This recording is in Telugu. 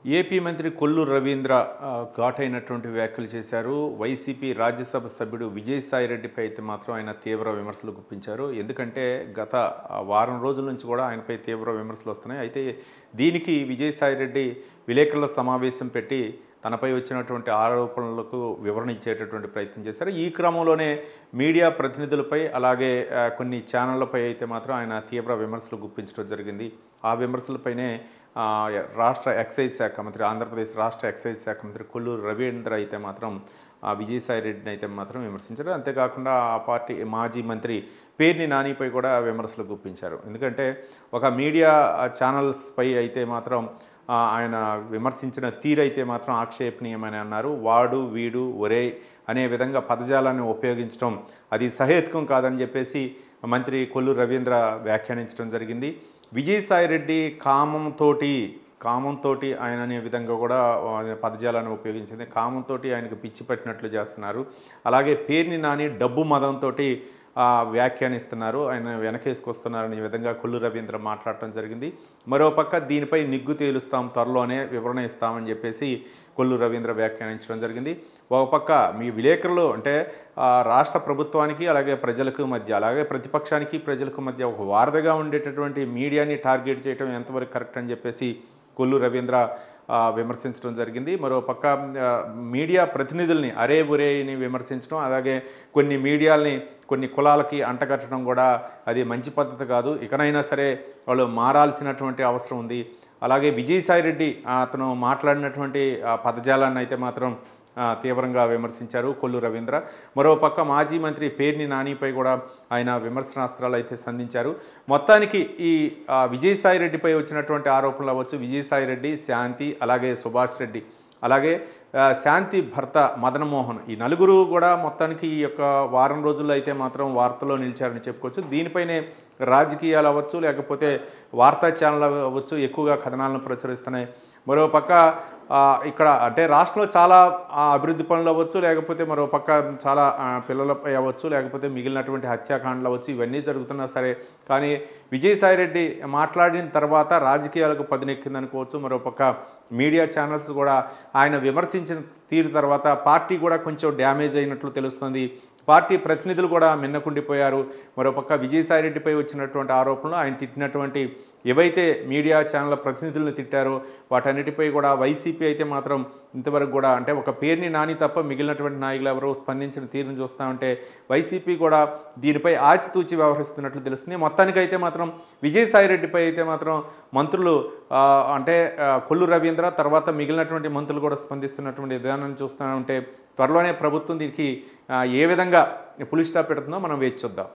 ఏపీ మంత్రి కొల్లు రవీంద్ర ఘాటైనటువంటి వ్యాఖ్యలు చేశారు. వైసీపీ రాజ్యసభ సభ్యుడు విజయసాయిరెడ్డిపై అయితే మాత్రం ఆయన తీవ్ర విమర్శలు గుప్పించారు. ఎందుకంటే గత వారం రోజుల నుంచి కూడా ఆయనపై తీవ్ర విమర్శలు వస్తున్నాయి. అయితే దీనికి విజయసాయిరెడ్డి విలేకరుల సమావేశం పెట్టి తనపై వచ్చినటువంటి ఆరోపణలకు వివరణ ఇచ్చేటటువంటి ప్రయత్నం చేశారు. ఈ క్రమంలోనే మీడియా ప్రతినిధులపై అలాగే కొన్ని ఛానళ్లపై అయితే మాత్రం ఆయన తీవ్ర విమర్శలు గుప్పించడం జరిగింది. ఆ విమర్శలపైనే రాష్ట్ర ఎక్సైజ్ శాఖ మంత్రి, ఆంధ్రప్రదేశ్ రాష్ట్ర ఎక్సైజ్ శాఖ మంత్రి కొల్లు రవీంద్ర అయితే మాత్రం విజయసాయిరెడ్డిని అయితే మాత్రం విమర్శించారు. అంతేకాకుండా ఆ పార్టీ మాజీ మంత్రి పేర్ని నానిపై కూడా విమర్శలు గుప్పించారు. ఎందుకంటే ఒక మీడియా ఛానల్స్పై అయితే మాత్రం ఆయన విమర్శించిన తీరైతే మాత్రం ఆక్షేపణీయమని అన్నారు. వాడు వీడు ఒరే అనే విధంగా పదజాలాన్ని ఉపయోగించడం అది సహేతుకం కాదని చెప్పేసి మంత్రి కొల్లు రవీంద్ర వ్యాఖ్యానించడం జరిగింది. విజయసాయిరెడ్డి కామంతో ఆయన అనే విధంగా కూడా పదజాలాన్ని ఉపయోగించింది. కామంతో ఆయనకు పిచ్చి పట్టినట్లు చేస్తున్నారు. అలాగే పేర్ని నాని డబ్బు మదంతో వ్యాఖ్యానిస్తున్నారు, ఆయన వెనకేసుకొస్తున్నారనే విధంగా కొల్లు రవీంద్ర మాట్లాడటం జరిగింది. మరోపక్క దీనిపై నిగ్గు తేలుస్తాం, త్వరలోనే వివరణ ఇస్తామని చెప్పేసి కొల్లు రవీంద్ర వ్యాఖ్యానించడం జరిగింది. ఒక పక్క మీ విలేకరులు అంటే రాష్ట్ర ప్రభుత్వానికి అలాగే ప్రజలకు మధ్య, అలాగే ప్రతిపక్షానికి ప్రజలకు మధ్య ఒక వారధిగా ఉండేటటువంటి మీడియాని టార్గెట్ చేయడం ఎంతవరకు కరెక్ట్ అని చెప్పేసి కొల్లు రవీంద్ర విమర్శించడం జరిగింది. మరోపక్క మీడియా ప్రతినిధుల్ని అరే బురేని విమర్శించడం, అలాగే కొన్ని మీడియాల్ని కొన్ని కులాలకి అంటగట్టడం కూడా అది మంచి పద్ధతి కాదు. ఇకనైనా సరే వాళ్ళు మారాల్సినటువంటి అవసరం ఉంది. అలాగే విజయసాయిరెడ్డి అతను మాట్లాడినటువంటి పదజాలాన్ని అయితే మాత్రం తీవ్రంగా విమర్శించారు కొల్లు రవీంద్ర. మరోపక్క మాజీ మంత్రి పేర్ని నానిపై కూడా ఆయన విమర్శనాస్త్రాలు అయితే సంధించారు. మొత్తానికి ఈ విజయసాయిరెడ్డిపై వచ్చినటువంటి ఆరోపణలు అవ్వచ్చు, విజయసాయిరెడ్డి, శాంతి, అలాగే సుభాష్ రెడ్డి, అలాగే శాంతి భర్త మదన్మోహన్, ఈ నలుగురు కూడా మొత్తానికి ఈ యొక్క వారం రోజుల్లో అయితే మాత్రం వార్తల్లో నిలిచారని చెప్పుకోవచ్చు. దీనిపైనే రాజకీయాలు అవ్వచ్చు, లేకపోతే వార్తా ఛానల్ అవ్వచ్చు ఎక్కువగా కథనాలను ప్రచురిస్తున్నాయి. మరోపక్క ఇక్కడ అంటే రాష్ట్రంలో చాలా అభివృద్ధి పనులు అవ్వచ్చు, లేకపోతే మరోపక్క చాలా పిల్లలపై అవ్వచ్చు, లేకపోతే మిగిలినటువంటి హత్యాకాండలు అవ్వచ్చు, ఇవన్నీ జరుగుతున్నా సరే కానీ విజయసాయిరెడ్డి మాట్లాడిన తర్వాత రాజకీయాలకు పదునెక్కిందనుకోవచ్చు. మరోపక్క మీడియా ఛానల్స్ కూడా ఆయన విమర్శించిన తీరు తర్వాత పార్టీ కూడా కొంచెం డ్యామేజ్ అయినట్లు తెలుస్తుంది. పార్టీ ప్రతినిధులు కూడా మిన్నకుండిపోయారు. మరోపక్క విజయసాయిరెడ్డిపై వచ్చినటువంటి ఆరోపణలు, ఆయన తిట్టినటువంటి ఏవైతే మీడియా ఛానళ్ళ ప్రతినిధులను తిట్టారో వాటన్నిటిపై కూడా వైసీపీ అయితే మాత్రం ఇంతవరకు కూడా అంటే ఒక పేర్ని నాని తప్ప మిగిలినటువంటి నాయకులు ఎవరో స్పందించిన తీరును చూస్తామంటే వైసీపీ కూడా దీనిపై ఆచితూచి వ్యవహరిస్తున్నట్లు తెలుస్తుంది. మొత్తానికైతే మాత్రం విజయసాయిరెడ్డిపై అయితే మాత్రం మంత్రులు అంటే కొల్లు రవీంద్ర తర్వాత మిగిలినటువంటి మంత్రులు కూడా స్పందిస్తున్నటువంటి విధానాన్ని చూస్తామంటే త్వరలోనే ప్రభుత్వం దీనికి ఏ విధంగా పులి స్టాప్ పెడుతుందో మనం వేచి చూద్దాం.